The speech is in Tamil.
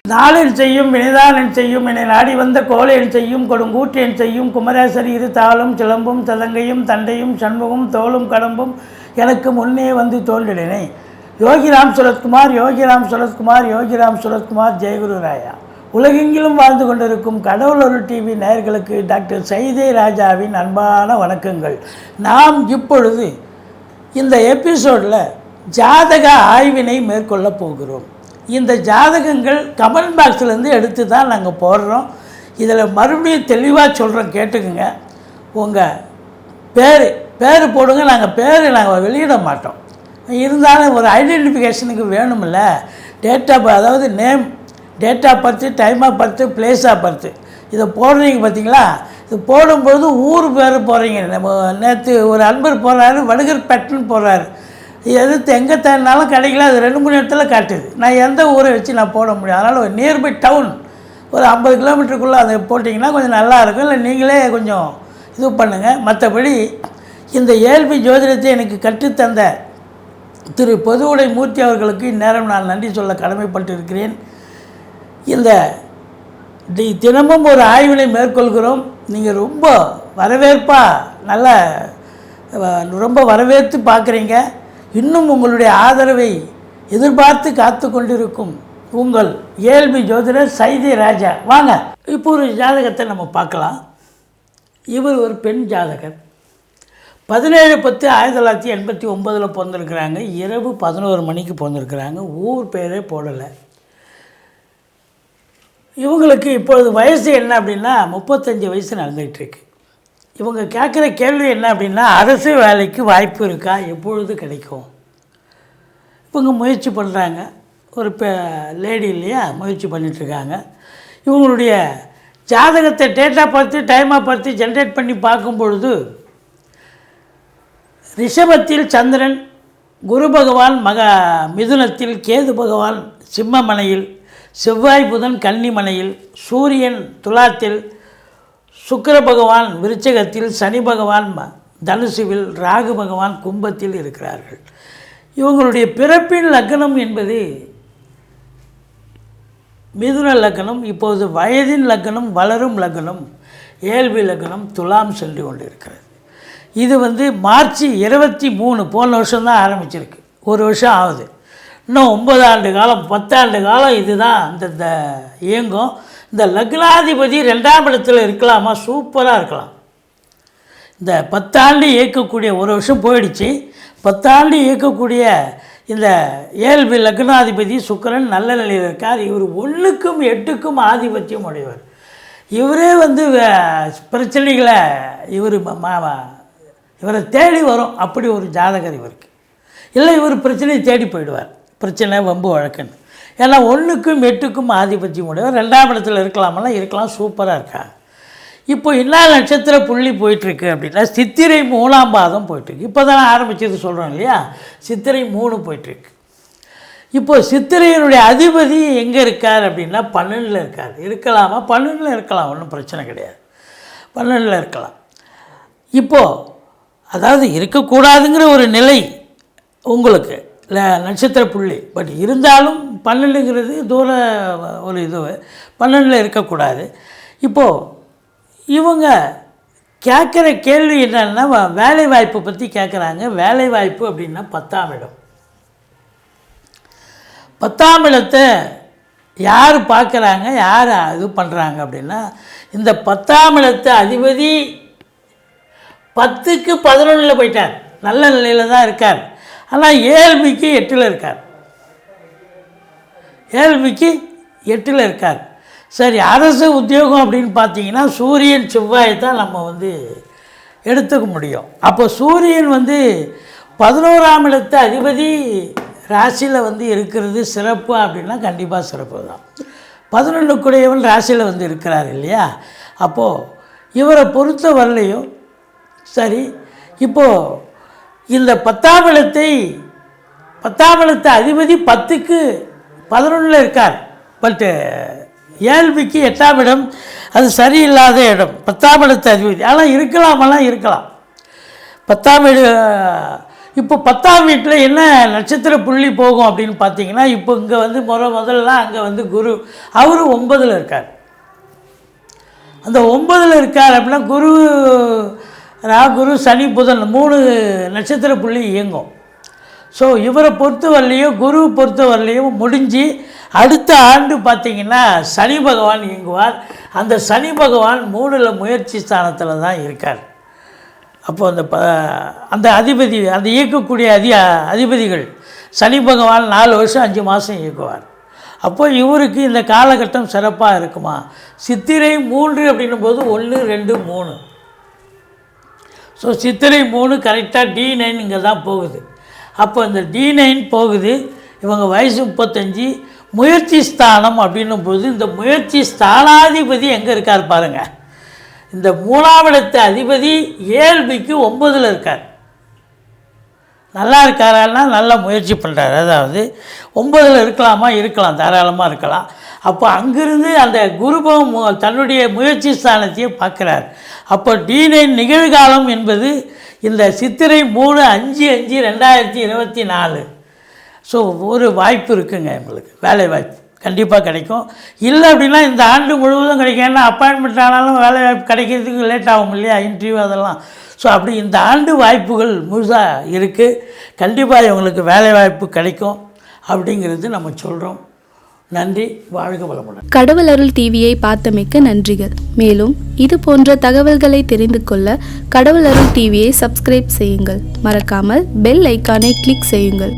நாளென் செய்யும் வினைதானென் செய்யும் என்னை நாடி வந்த கோளென் செய்யும் கொடுங்கூற்றென் செய்யும் குமரேசர் இரு தாளும் சிலம்பும் ததங்கையும் தண்டையும் சண்முகம் தோளும் கடம்பும் எனக்கு முன்னே வந்து தோன்றினேனே. யோகிராம் சுரத்குமார் யோகிராம் சுரத்குமார் யோகிராம் சுரத்குமார் ஜெயகுரு ராயா. உலகெங்கிலும் வாழ்ந்து கொண்டிருக்கும் கடவுள் அருள் டிவி நேயர்களுக்கு டாக்டர் சைதை ராஜாவின் அன்பான வணக்கங்கள். நாம் இப்பொழுது இந்த எபிசோடில் ஜாதக ஆய்வினை மேற்கொள்ளப் போகிறோம். இந்த ஜாதகங்கள் கமெண்ட் பாக்ஸ்லேருந்து எடுத்து தான் நாங்கள் போடுறோம். இதில் மறுபடியும் தெளிவாக சொல்கிறோம், கேட்டுக்குங்க. உங்கள் பேர் போடுங்க. நாங்கள் வெளியிட மாட்டோம். இருந்தாலும் ஒரு ஐடென்டிஃபிகேஷனுக்கு வேணுமில்ல. டேட் ஆஃப் அதாவது name, date of birth, time of birth, place of birth இதை போடுறீங்க பார்த்தீங்களா. இது போடும்போது ஊர் பேர் போடுறீங்க. நம்ம நேற்று ஒரு அன்பர் போடுறாரு, வடுகர்பேட்டைன்னு போடுறாரு. எதிர்த்து எங்கே தேடினாலும் கிடைக்கல. அது 2-3 இடத்துல காட்டுது. நான் எந்த ஊரை வச்சு நான் போட முடியும். அதனால் ஒரு நியர்பை டவுன் ஒரு 50 கிலோமீட்டருக்குள்ளே அதை போட்டிங்கன்னா கொஞ்சம் நல்லாயிருக்கும். இல்லை நீங்களே கொஞ்சம் இது பண்ணுங்கள். மற்றபடி இந்த ஏல்பி ஜோதிடத்தை எனக்கு கற்றுத்தந்த திரு பொதுவுடை மூர்த்தி அவர்களுக்கு இந்நேரம் நான் நன்றி சொல்ல கடமைப்பட்டு இருக்கிறேன். இந்த தினமும் ஒரு ஆய்வினை மேற்கொள்கிறோம். நீங்கள் ரொம்ப ரொம்ப வரவேற்று பார்க்குறீங்க. இன்னும் உங்களுடைய ஆதரவை எதிர்பார்த்து காத்து கொண்டிருக்கும் உங்கள் ஏல்பி ஜோதிடர் சைதை ராஜா. வாங்க இப்போ ஒரு ஜாதகத்தை நம்ம பார்க்கலாம். இவர் ஒரு பெண் ஜாதகர். 17/10/1989 பிறந்திருக்கிறாங்க. இரவு 11 மணிக்கு பிறந்திருக்கிறாங்க. ஊர் பேரே போடலை. இவங்களுக்கு இப்பொழுது வயசு என்ன அப்படின்னா 35 வயசு நடந்துகிட்ருக்கு. இவங்க கேட்குற கேள்வி என்ன அப்படின்னா, அரசு வேலைக்கு வாய்ப்பு இருக்கா, எப்பொழுது கிடைக்கும்? இவங்க முயற்சி பண்ணுறாங்க. ஒரு லேடி இல்லையா, முயற்சி பண்ணிகிட்ருக்காங்க. இவங்களுடைய ஜாதகத்தை date of birth, time of birth generate பண்ணி பார்க்கும் பொழுது ரிஷபத்தில் சந்திரன், குரு பகவான் மிதுனத்தில், கேது பகவான் சிம்மமனையில், செவ்வாய் புதன் கன்னிமனையில், சூரியன் துலாத்தில், சுக்கிர பகவான் விருச்சகத்தில், சனி பகவான் தனுசுவில், ராகு பகவான் கும்பத்தில் இருக்கிறார்கள். இவங்களுடைய பிறப்பின் லக்னம் என்பது மிதுன லக்னம். இப்போது வயதின் லக்னம், வளரும் லக்னம், ஏல்பி லக்னம் துலாம் சென்று கொண்டு இருக்கிறது. இது மார்ச் 23 போன வருஷம்தான் ஆரம்பிச்சிருக்கு. ஒரு வருஷம் ஆகுது. இன்னும் 9 ஆண்டு காலம், 10 ஆண்டு காலம் இதுதான் இந்த இயங்கும். இந்த லக்னாதிபதி 2ஆம் இடத்துல இருக்கலாமா? சூப்பராக இருக்கலாம். இந்த 10 ஆண்டு இயக்கக்கூடிய, ஒரு வருஷம் போயிடுச்சு, 10 ஆண்டு இயக்கக்கூடிய இந்த ஏல்பி லக்னாதிபதி சுக்கிரன் நல்ல நிலையில் இருக்கார். இவர் 1க்கும் 8க்கும் ஆதிபத்தியம் உடையவர். இவரே பிரச்சனைகளை இவரை தேடி வரும். அப்படி ஒரு ஜாதகர் இவருக்கு. இல்லை, இவர் பிரச்சனையை தேடி போயிடுவார். பிரச்சனை வம்பு வழக்குன்னு. ஏன்னா 1க்கும் 8க்கும் ஆதிபத்தியம் உடையவர். 2ஆம் இடத்துல இருக்கலாமெல்லாம் இருக்கலாம். சூப்பராக இருக்காங்க. இப்போ என்ன நட்சத்திர புள்ளி போயிட்டுருக்கு அப்படின்னா, சித்திரை 3ஆம் பாதம் போயிட்டுருக்கு. இப்போ தான் ஆரம்பிச்சது சொல்கிறோம் இல்லையா. சித்திரை 3 போயிட்டுருக்கு. இப்போது சித்திரையினுடைய அதிபதி எங்கே இருக்கார் அப்படின்னா 12ல் இருக்கார். இருக்கலாமா? 12ல் இருக்கலாம், ஒன்றும் பிரச்சனை கிடையாது. 12ல் இருக்கலாம். இப்போது அதாவது இருக்கக்கூடாதுங்கிற ஒரு நிலை உங்களுக்கு இல்லை, நட்சத்திர புள்ளி. பட் இருந்தாலும் 12ங்கிறது தூர ஒரு இது, 12ல் இருக்கக்கூடாது. இப்போது இவங்க கேட்குற கேள்வி என்னன்னா, வேலை வாய்ப்பை பற்றி கேட்குறாங்க. வேலை வாய்ப்பு அப்படின்னா 10ஆம் இடம். 10ஆம் இடத்தை யார் பார்க்குறாங்க, யார் இது பண்ணுறாங்க அப்படின்னா, இந்த 10ஆம் இடத்து அதிபதி 10க்கு 11ல் போயிட்டார். நல்ல நிலையில் தான் இருக்கார். ஆனால் ஏல்பிக்கு 8ல் இருக்கார். ஏல்பிக்கு 8ல் இருக்கார். சரி, அரசு உத்தியோகம் அப்படின்னு பார்த்தீங்கன்னா சூரியன் செவ்வாயை தான் நம்ம எடுத்துக்க முடியும். அப்போ சூரியன் 11ஆம் இடத்து அதிபதி ராசியில் இருக்கிறது சிறப்பு அப்படின்னா கண்டிப்பாக சிறப்பு தான். 11க்குடையவன் ராசியில் இருக்கிறார் இல்லையா. அப்போது இவரை பொறுத்த வரலையும் சரி. இப்போது இந்த 10ஆம் இடத்து அதிபதி 10க்கு 11ல் இருக்கார். பட்டு ஏல்பிக்கு 8ஆம் இடம் அது சரியில்லாத இடம். 10ஆம் இடத்து அதிபதி ஆனால் இருக்கலாமெல்லாம் இருக்கலாம். 10ஆம் இடம் இப்போ 10ஆம் வீட்டில் என்ன நட்சத்திர புள்ளி போகும் அப்படின்னு பார்த்தீங்கன்னா, இப்போ இங்கே வந்து முதல்லாம் அங்கே வந்து குரு, அவரு 9ல் இருக்கார். அந்த 9ல் இருக்கார் அப்படின்னா குரு சனி புதன் 3 நட்சத்திர புள்ளி இயங்கும். ஸோ இவரை பொறுத்தவரையிலையும் குரு பொறுத்தவரையிலையும் முடிஞ்சு அடுத்த ஆண்டு பார்த்திங்கன்னா சனி பகவான் இயங்குவார். அந்த சனி பகவான் 3ல் முயற்சி ஸ்தானத்தில் தான் இருக்கார். அப்போது அந்த அதிபதி, அந்த இயக்கக்கூடிய அதிபதிகள் சனி பகவான் 4 வருஷம் 5 மாதம் இயக்குவார். அப்போது இவருக்கு இந்த காலகட்டம் சிறப்பாக இருக்குமா? சித்திரை 3 அப்படின்னும் போது 1, 2, 3. ஸோ சித்திரை 3 கரெக்டாக D9 இங்கே தான் போகுது. அப்போ இந்த D9 போகுது, இவங்க வயசு 35, முயற்சி ஸ்தானம் அப்படின்னும் போது இந்த முயற்சி ஸ்தானாதிபதி எங்கே இருக்கார் பாருங்கள். இந்த 3ஆம் இடத்து அதிபதி ஏழ்பிக்கு 9ல் இருக்கார். நல்லா இருக்காரான்னா நல்லா முயற்சி பண்ணுறாரு. அதாவது 9ல் இருக்கலாமா? இருக்கலாம், தாராளமாக இருக்கலாம். அப்போ அங்கிருந்து அந்த குருபம் தன்னுடைய முயற்சி ஸ்தானத்தையே பார்க்குறார். அப்போ D9 நிகழ்காலம் என்பது இந்த சித்திரை 3, 5/5/2024. ஸோ ஒரு வாய்ப்பு இருக்குங்க, உங்களுக்கு வேலை வாய்ப்பு கண்டிப்பாக கிடைக்கும். இல்லை அப்படின்னா இந்த ஆண்டு முழுவதும் கிடைக்கும். ஏன்னா அப்பாயின்மெண்ட் ஆனாலும் வேலை வாய்ப்பு கிடைக்கிறதுக்கு லேட் ஆகும் இல்லையா, இன்டர்வியூ அதெல்லாம். ஸோ அப்படி இந்த ஆண்டு வாய்ப்புகள் முழுசாக இருக்குது. கண்டிப்பாக இவங்களுக்கு வேலை வாய்ப்பு கிடைக்கும் அப்படிங்கிறது நம்ம சொல்கிறோம். நன்றி, வாழ்க வளமுடன். கடவுள் அருள் டிவியை பார்த்தமைக்கு நன்றிகள். மேலும் இது போன்ற தகவல்களை தெரிந்து கொள்ள கடவுள் அருள் டிவியை சப்ஸ்கிரைப் செய்யுங்கள். மறக்காமல் பெல் ஐக்கானை கிளிக் செய்யுங்கள்.